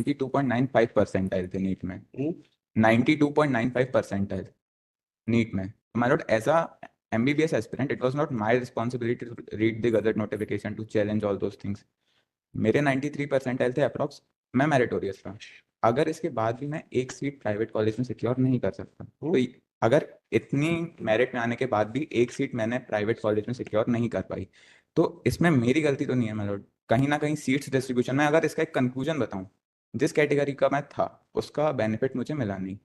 92.95 percentile थे NEET में। 92.95 percentile NEET में। My lord, as a MBBS aspirant, it was not my responsibility to read the gazette notification to challenge all those things. मेरे 93 percentile थे approx, मैं meritorious था। अगर इसके बाद भी मैं एक सीट प्राइवेट कॉलेज में सिक्योर नहीं कर सकता, तो अगर इतनी मेरिट में आने के बाद भी एक सीट मैंने प्राइवेट कॉलेज में सिक्योर नहीं कर पाई, तो इसमें मेरी गलती तो नहीं है मेरे लॉर्ड। कहीं ना कहीं सीट्स डिस्ट्रीब्यूशन में, अगर इसका एक कंक्लूजन बताऊं, जिस कैटेगरी का मैं था उसका बेनिफिट मुझे मिला नहीं।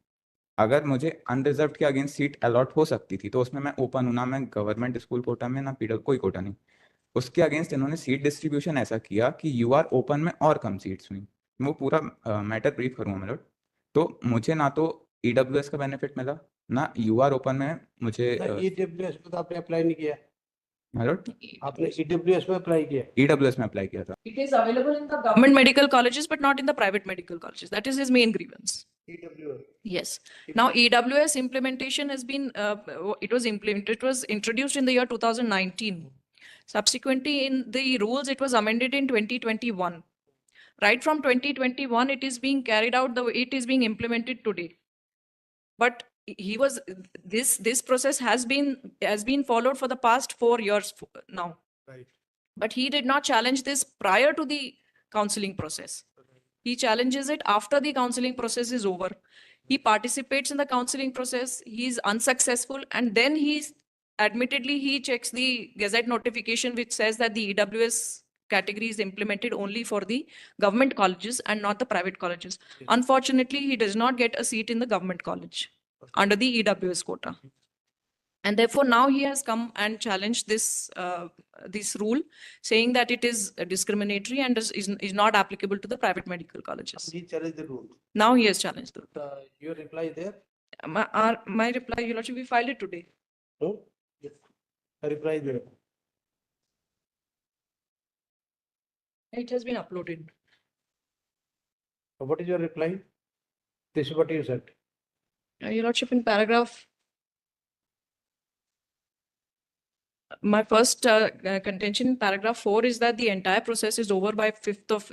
अगर मुझे अनरिजर्व के अगेंस्ट सीट अलॉट हो सकती थी तो उसमें मैं ओपन हूं ना, मैं गवर्नमेंट स्कूल कोटा में ना पीडब्ल्यू कोई कोटा नहीं। उसके अगेंस्ट इन्होंने सीट डिस्ट्रीब्यूशन ऐसा किया कि यूआर ओपन में और कम सीट्स हुई। वो पूरा मैटर ब्रीफ करूंगा मेरे लॉर्ड। तो मुझे ना तो ईडब्ल्यूएस का बेनिफिट मिला, ना यूआर ओपन में मुझे ईडब्ल्यूएस में तो आपने अप्लाई नहीं किया। मेरे लॉर्ड, आपने ईडब्ल्यूएस में अप्लाई किया? ईडब्ल्यूएस में अप्लाई किया था। It is available in the government medical colleges, but not in the private medical colleges. That is his main grievance. EWS. Yes. Now EWS implementation has been, it was implemented, it was introduced in the year 2019. Subsequently, in the rules, it was amended in 2021. Right from 2021, it is being carried out the way it is being implemented today. But he was, this process has been followed for the past 4 years now. Right. But he did not challenge this prior to the counseling process. He challenges it after the counseling process is over. He participates in the counseling process, he is unsuccessful, and then admittedly he checks the gazette notification which says that the EWS category is implemented only for the government colleges and not the private colleges. Yes. Unfortunately, he does not get a seat in the government college under the EWS quota. And therefore, now he has come and challenged this rule, saying that it is discriminatory and is not applicable to the private medical colleges. He challenged the rule. Now he has challenged the rule. Your reply there? My reply, Your Lordship, we filed it today. Oh, yes. A reply there. It has been uploaded. What is your reply? This is what you said. Your Lordship, in paragraph, my first contention in paragraph 4 is that the entire process is over by 5th of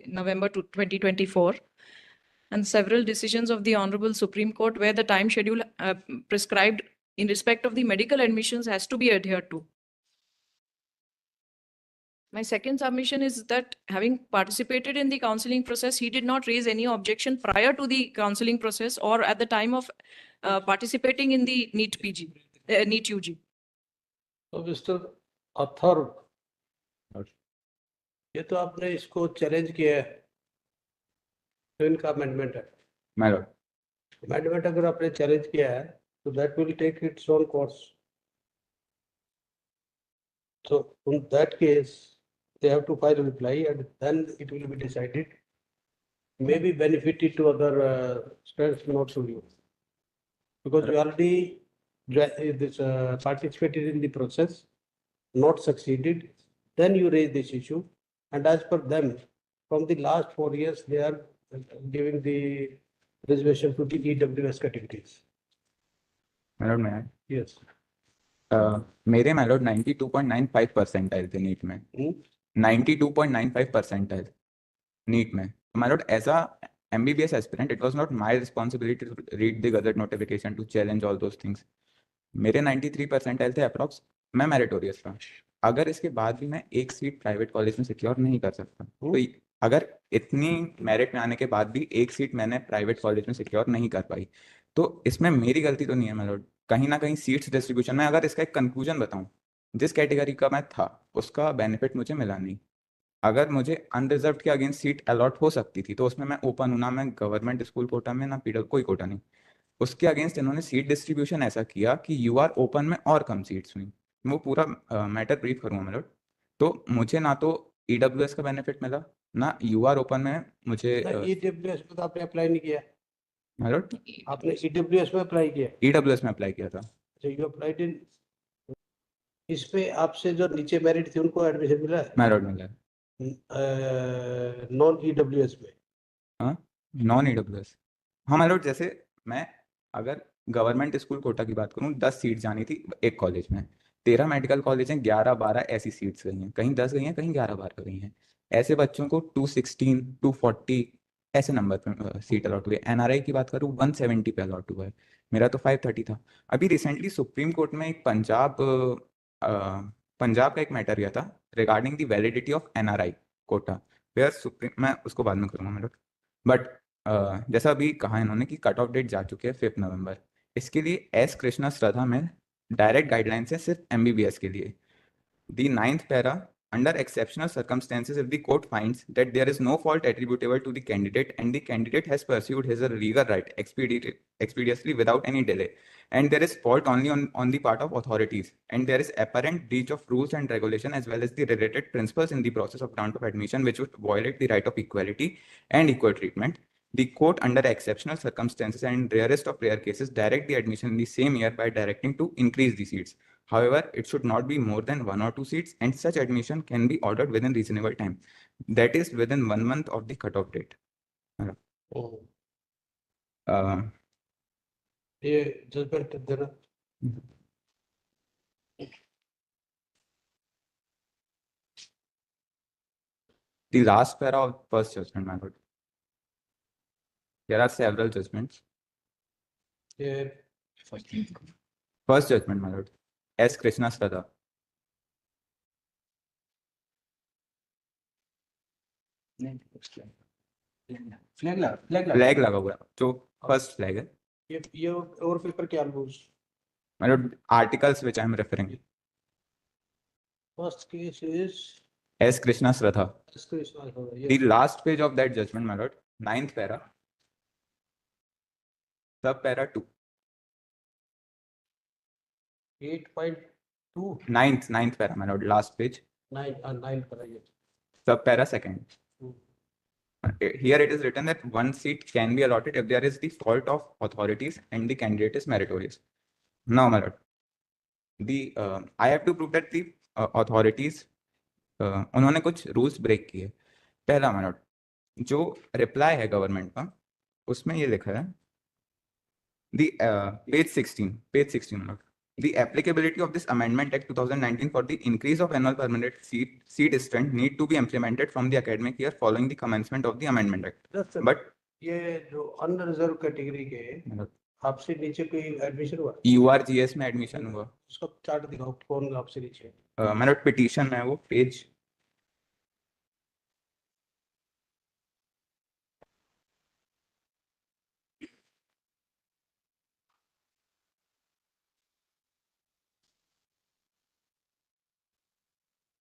November 2024. And several decisions of the Honorable Supreme Court where the time schedule prescribed in respect of the medical admissions has to be adhered to. My second submission is that having participated in the counseling process, he did not raise any objection prior to the counseling process or at the time of participating in the NEET PG, NEET UG. So, Mr. Athar, ये तो आपने इसको challenge किया है, तो इनका amendment है। My lord, amendment अगर आपने चैलेंज किया है, तो that will take its own course. So, in that case, they have to file a reply and then it will be decided. Maybe benefited to other students, not to you. Because you already participated in the process, not succeeded, then you raise this issue. And as per them, from the last 4 years, they are giving the reservation to the EWS categories. my lord, may I? Yes. मेरे my lord 92.95 percentile थे NEET में। 92.95 percentile NEET में। My lord, as a MBBS aspirant, it was not my responsibility to read the gazette notification to challenge all those things. मेरे 93 percentile थे approx, मैं meritorious था। अगर इसके बाद भी मैं एक सीट प्राइवेट कॉलेज में सिक्योर नहीं कर सकता, तो अगर इतनी मेरिट में आने के बाद भी एक सीट मैंने प्राइवेट कॉलेज में सिक्योर नहीं कर पाई, तो इसमें मेरी गलती तो नहीं है my lord। कहीं ना कहीं सीट्स डिस्ट्रीब्यूशन में, अगर इसका एक कंक्लूजन बताऊं, जिस कैटेगरी का मैं था उसका बेनिफिट मुझे मिला नहीं। अगर मुझे अनरिजर्व के अगेंस्ट सीट अलॉट हो सकती थी तो उसमें मैं ओपन हूं ना, मैं गवर्नमेंट स्कूल कोटा में ना पीडब्ल्यू कोई कोटा नहीं। उसके अगेंस्ट इन्होंने सीट डिस्ट्रीब्यूशन ऐसा किया कि यूआर ओपन में और कम सीट्स हुई। वो पूरा मैटर ब्रीफ करूंगा मैं लॉर्ड। तो मुझे ना तो ईडब्ल्यूएस का बेनिफिट मिला, ना यूआर ओपन में मुझे EWS में तो आपने अप्लाई नहीं किया। my lord, आपने EWS में अप्लाई किया। ईडब्ल्यूएस में अप्लाई किया था। So you applied in, इसमें आपसे जो नीचे मेरिट थी उनको एडमिशन मिला है? my lord मिला। नॉन EWS में? हाँ, नॉन ईडब्ल्यूएस। हाँ my lord, जैसे मैं अगर गवर्नमेंट स्कूल कोटा की बात करूँ, 10 सीट जानी थी एक कॉलेज में, 13 मेडिकल कॉलेज हैं, 11-12 ऐसी सीट्स गई हैं, कहीं 10 गई हैं, कहीं 11-12 गई हैं। ऐसे बच्चों को 216 240 ऐसे नंबर पे सीट अलॉट हुई है। एनआरआई की बात करूँ 170 पे अलॉट हुआ है, मेरा तो 530 था। अभी रिसेंटली सुप्रीम कोर्ट में एक पंजाब का एक मैटर गया था regarding the validity of NRI quota, where supreme, मैं उसको बाद में करूँगा मेरा, बट जैसा अभी कहा इन्होंने कि कट ऑफ डेट जा चुकी है 5 नवंबर, इसके लिए एस कृष्णा श्रद्धा में डायरेक्ट गाइडलाइंस है सिर्फ एमबीबीएस के लिए। The ninth para, under exceptional circumstances, if the court finds that there is no fault attributable to the candidate and the candidate has pursued his or legal right expeditiously without any delay, and there is fault only on the part of authorities, and there is apparent breach of rules and regulation as well as the related principles in the process of grant of admission which would violate the right of equality and equal treatment, the court, under exceptional circumstances and in rarest of rare cases, direct the admission in the same year by directing to increase the seats. However, it should not be more than 1 or 2 seats, and such admission can be ordered within reasonable time. That is within 1 month of the cutoff date. Uh, ये judgement देना। the last para of first judgment, my lord. There are several judgments. ये First judgment, my lord. S. Krishna Shraddha. Flag flag लगा हुआ है, जो first flag है। ये और पेपर क्या loose? My lord, articles which I am referring. First case is S. Krishna Shraddha. ये The last page of that judgment, my lord, 9th para, sub para 2, 8.2 9th para, my lord, last page, 9 पर ये sub para 2nd. Here it is written that 1 seat can be allotted if there is the fault of authorities and the candidate is meritorious. Now, my lord, I have to prove that the authorities उन्होंने कुछ rules break किए। पहला, my lord, जो reply है government का उसमें ये लिखा है the page 16, my lord, the applicability of this amendment act 2019 for the increase of annual permanent seat strength need to be implemented from the academic year following the commencement of the amendment act. But ये जो unreserved category के आपसे नीचे कोई admission हुआ? URGS में admission हुआ, उसका चार्ट दिखाओ, कौन आपसे नीचे? my lord, पिटीशन है वो page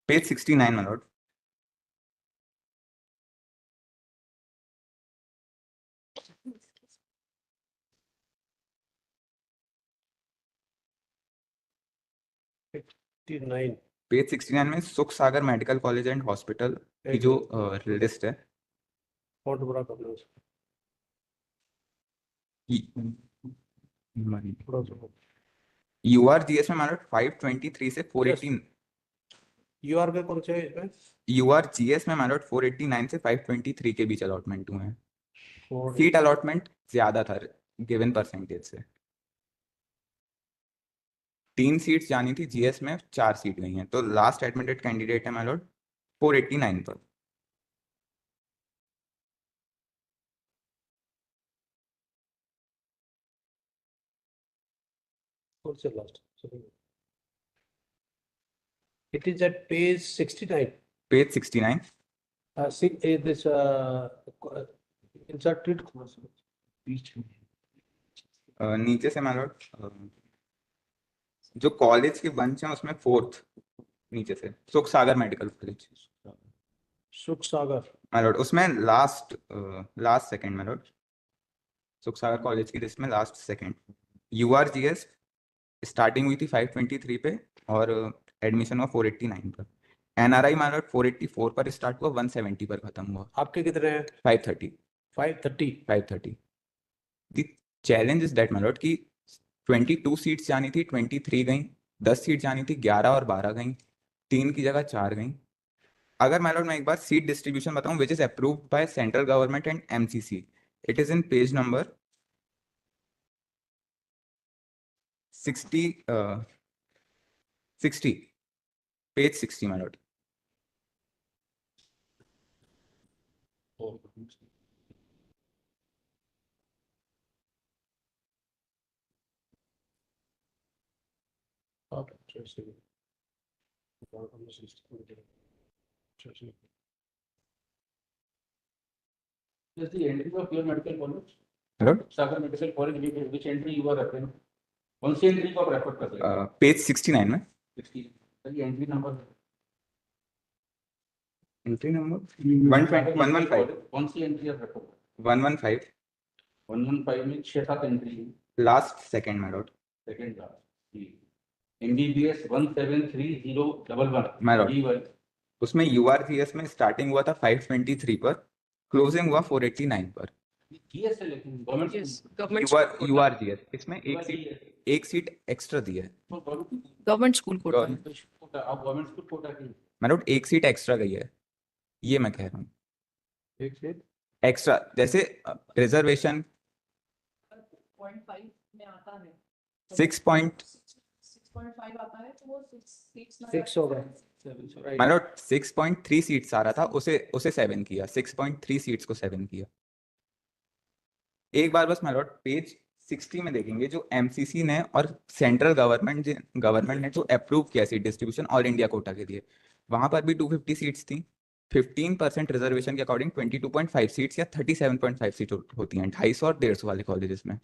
page 69, my lord. Nine page 69 में सुख सागर मेडिकल कॉलेज एंड हॉस्पिटल की जो लिस्ट है, फॉन्ट बड़ा कर लो उसको, थोड़ा सा। URGS में मानो 523 से 418, यूआर के कौन से है इसमें? URGS में मानो 489 से 523 के बीच अलॉटमेंट हुए हैं। Four- सीट अलॉटमेंट ज्यादा था गिवन परसेंटेज से, 3 सीट्स जानी थी GS में, 4 सीट गई हैं, तो लास्ट एडमिटेड कैंडिडेट है माय लॉर्ड 489 पर। कौन से last? It is at page 69. Page 69, See, this inserted बीच में नीचे से माय लॉर्ड जो कॉलेज के बंच हैं उसमें 4th नीचे से सुख सागर मेडिकल कॉलेज सुख सागर। माय लॉर्ड, उसमें लास्ट सेकंड माय लॉर्ड, सुख सागर कॉलेज की लिस्ट में लास्ट सेकंड। URGS स्टार्टिंग हुई थी 523 पे और एडमिशन हुआ 489 पर। NRI माय लॉर्ड 484 पर स्टार्ट हुआ, 170 पर खत्म हुआ, आपके कितने हैं? 530। 530। The challenge is that my Lord कि 22 सीट्स जानी थी, 23 गई, 10 सीट जानी थी, 11 और 12 गई, 3 की जगह 4 गई। अगर माय लॉर्ड मैं एक बार सीट डिस्ट्रीब्यूशन बताऊं which is approved by central government and MCC, it is in page number 60, page 60 my Lord. Not choosing. Autonomous system. Choosing. Just the entry of your medical college. Hello? Sagar Medical College, which entry you are referring? कौन सी entry को आप refer कर रहे हैं? Page 69 में 60. Sir ये entry number entry number 115 कौन सी entry आप refer? 115 115 में 6-7 entry है. Last second my lord. Second class. MBBS 173011. My lord. D1. उसमें URGS में स्टार्टिंग हुआ था 523 पर, क्लोजिंग हुआ 489 पर। GS है लेकिन government Yes, government school quota. URGS इसमें एक सीट एक्स्ट्रा दी है Government school quota. आप गवर्नमेंट स्कूल कोटा की my lord, एक सीट एक्स्ट्रा गई है, ये मैं कह रहा हूँ। एक से एक्स्ट्रा जैसे रिजर्वेशन 0.5 में आता है 6.5 आता है तो वो 6 6 होगा my lord 6.3 सीट्स आ रहा था, उसे 7 किया, 6.3 सीट्स को 7 किया। एक बार बस my lord पेज 60 में देखेंगे जो एमसीसी ने और सेंट्रल गवर्नमेंट ने जो अप्रूव किया seat distribution all India quota के लिए, वहां पर भी 250 सीट्स थी। 15% रिजर्वेशन के अकॉर्डिंग 22.5 सीट्स या 37.5 सीट होती हैं 250 और 150 वाले कॉलेजेस में।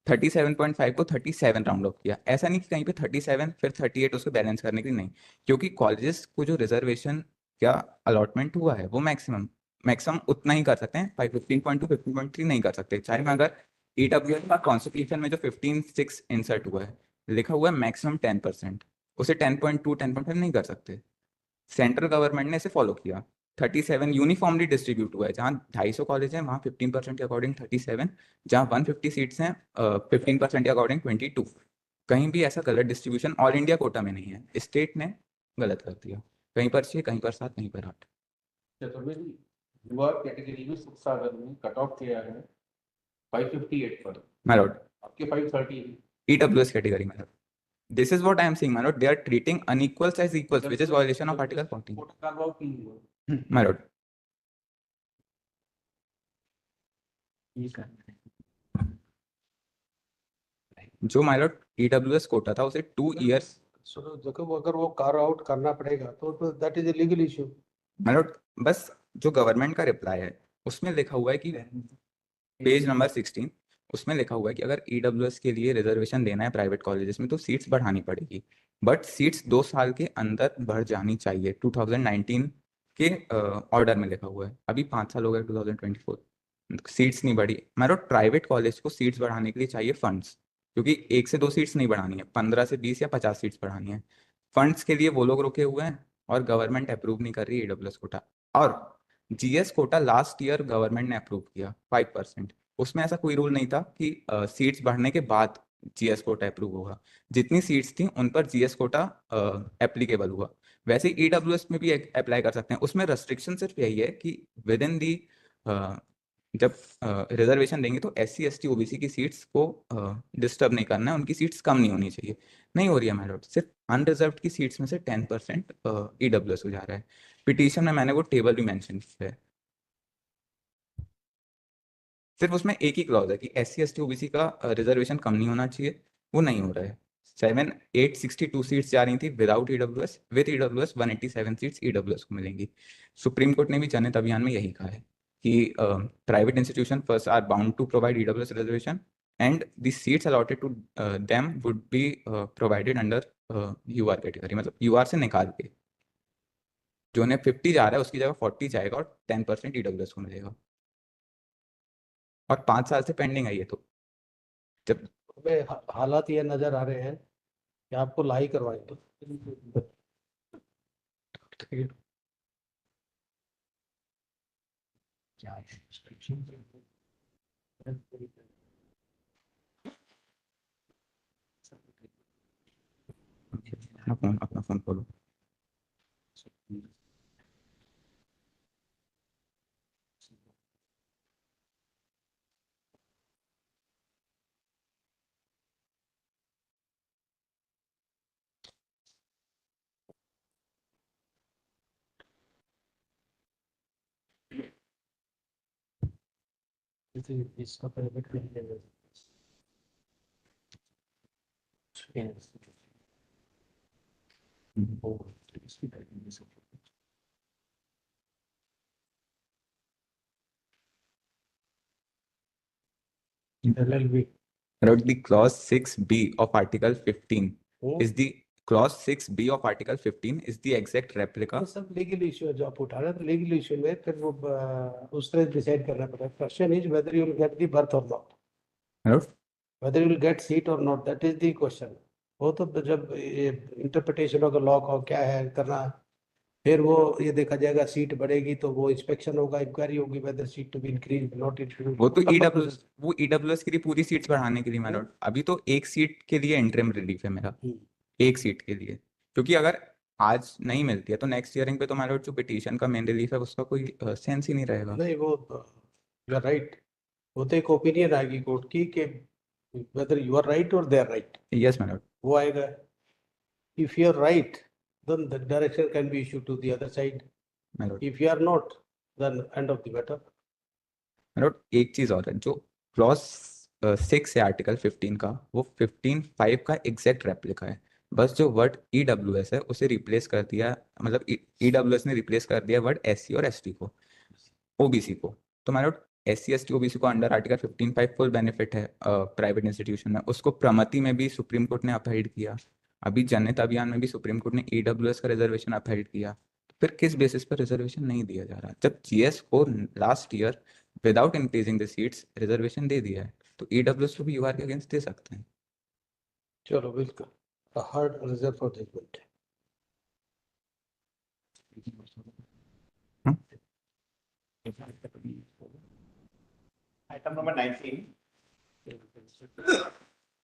37.5 को 37 राउंड ऑफ किया, ऐसा नहीं कि कहीं पे 37 फिर 38 उसको बैलेंस करने के लिए, नहीं, क्योंकि कॉलेजेस को जो रिजर्वेशन का अलॉटमेंट हुआ है वो मैक्सिमम उतना ही कर सकते हैं, 15.2 15.3 नहीं कर सकते। चाहे मैं अगर ईडब्ल्यूएस का कॉन्स्टिट्यूशन में जो 15(6) इंसर्ट हुआ है लिखा हुआ है मैक्सिमम 10%, उसे 10.2 10.5 नहीं कर सकते। सेंट्रल गवर्नमेंट ने इसे फॉलो किया। 37 यूनिफॉर्मली डिस्ट्रीब्यूट हुआ है, जहाँ 250 कॉलेज हैं वहाँ 15% के अकॉर्डिंग 37, जहाँ 150 सीट्स हैं 15% के अकॉर्डिंग 22। कहीं भी ऐसा गलत डिस्ट्रीब्यूशन ऑल इंडिया कोटा में नहीं है, स्टेट ने गलत कर दिया, कहीं पर 6 कहीं पर 7 कहीं पर 8। चतुर्वेदी युवा कैटेगरी में सागर में कट ऑफ किया है 558 पर, my lord आपके 530 है. EWS category my lord, this is what I am saying my lord, they are treating unequals as equals, which is violation of article 14 quota carve out नहीं हुआ. my lord। जो my lord EWS Kota था उसे 2 years सो देखो अगर वो car out करना पड़ेगा तो that is a legal issue. my lord, बस जो गवर्नमेंट का रिप्लाई है उसमें लिखा हुआ है कि पेज नंबर 16 उसमें लिखा हुआ है कि अगर ईडब्ल्यूएस के लिए रिजर्वेशन देना है प्राइवेट कॉलेजेस में तो सीट्स बढ़ानी पड़ेगी, बट सीट्स 2 साल के अंदर बढ़ जानी चाहिए। 2019 के ऑर्डर में लिखा हुआ है, अभी 5 साल हो गए 2024, सीट्स नहीं बढ़ी। मतलब प्राइवेट कॉलेज को सीट्स बढ़ाने के लिए चाहिए फंड्स, क्योंकि 1 से 2 सीट्स नहीं बढ़ानी है, 15 से 20 या 50 सीट्स बढ़ानी है। फंड्स के लिए वो लोग रुके हुए हैं और गवर्नमेंट अप्रूव नहीं कर रही है ईडब्ल्यूएस कोटा। और GS quota last year government ने अप्रूव किया 5%, उसमें ऐसा कोई रूल नहीं था कि सीट्स बढ़ने के बाद जीएस कोटा अप्रूव होगा। जितनी सीट्स थी उन पर जीएस कोटा एप्लीकेबल हुआ, वैसे ईडब्ल्यूएस में भी अप्लाई कर सकते हैं। उसमें रेस्ट्रिक्शन सिर्फ यही है कि विद इन दी जब रिजर्वेशन देंगे तो SC ST OBC की सीट्स को डिस्टर्ब नहीं करना है, उनकी सीट्स कम नहीं होनी चाहिए। नहीं हो रही है मैडम, सिर्फ अनरिजर्व की सीट्स में से 10% ईडब्ल्यूएस हो जा रहा है। पिटीशन में मैंने वो टेबल भी मेंशन किया है, सिर्फ उसमें एक ही क्लॉज है कि SC ST OBC का रिजर्वेशन कम नहीं होना चाहिए, वो नहीं हो रहा है। 7862 सीट्स जा रही थी without EWS, with EWS 187 seats EWS को मिलेंगी। सुप्रीम कोर्ट ने भी जनहित अभियान में यही कहा है कि private institution first are bound to provide EWS reservation and the seats allotted to them would be provided under UR category, मतलब UR से निकाल के जो उन्हें 50 जा रहा है उसकी जगह 40 जाएगा और 10% ईडब्ल्यूएस को मिलेगा। और 5 साल से पेंडिंग है ये, तो जब हमें हालात ये नजर आ रहे हैं कि आपको लाई करवाएंगे। क्या है restriction? अपना फोन खोलो। इसका प्राइवेट नहीं है। LLB. Wrote the clause 6B of Article 15 Hmm? is the clause 6B of Article 15 is the exact replica. ये सब लीगल इशू है जो आप उठा रहे हैं, तो लीगल इशू में फिर वो उस तरह डिसाइड करना पड़ेगा. Question is whether you will get the birth और not, Wrote, whether you will get seat or not, that is the question. वो तो जब इंटरप्रिटेशन होगा लॉ का क्या है करना, फिर वो ये देखा जाएगा सीट बढ़ेगी तो वो इंस्पेक्शन होगा, इंक्वायरी होगी whether seat to be increase not increase. वो तो ईडब्ल्यूएस के लिए पूरी सीट्स बढ़ाने के लिए my lord. अभी तो एक सीट के लिए इंटरिम रिलीफ है मेरा, एक सीट के लिए, क्योंकि अगर आज नहीं मिलती है तो नेक्स्ट हियरिंग पे तो my lord जो पिटीशन का मेन रिलीफ है उसका कोई सेंस ही नहीं रहेगा. नहीं वो यू आर राइट, वो तो एक ओपिनियन आएगी कोर्ट की कि वेदर यू आर राइट और they are right, yes my lord. वो आएगा. If you are right then the direction can be issued to the other side. my lord. If you are not, then end of the matter. my lord, एक चीज और है, जो clause 6 है article 15 का, वो 15(5) का एग्जैक्ट रेप्लिका है. बस जो वर्ड ईडब्ल्यूएस है उसे रिप्लेस कर दिया, मतलब ईडब्ल्यूएस ने रिप्लेस कर दिया वर्ड एससी और एसटी को, ओबीसी को. तो my lord, SC ST OBC को अंडर आर्टिकल 15(5) फुल बेनिफिट है प्राइवेट इंस्टीट्यूशन में. उसको प्रमति में भी सुप्रीम कोर्ट ने अपहेल्ड किया, अभी जनहित अभियान में भी सुप्रीम कोर्ट ने ईडब्ल्यूएस का रिजर्वेशन अपहेल्ड किया. तो फिर किस बेसिस पर रिजर्वेशन नहीं दिया जा रहा, जब जीएस को last year without increasing the seats reservation दे दिया है, तो ईडब्ल्यूएस को भी यूआर के अगेंस्ट दे सकते हैं. चलो बिल्कुल, a hard reserve for judgment. Item number 19.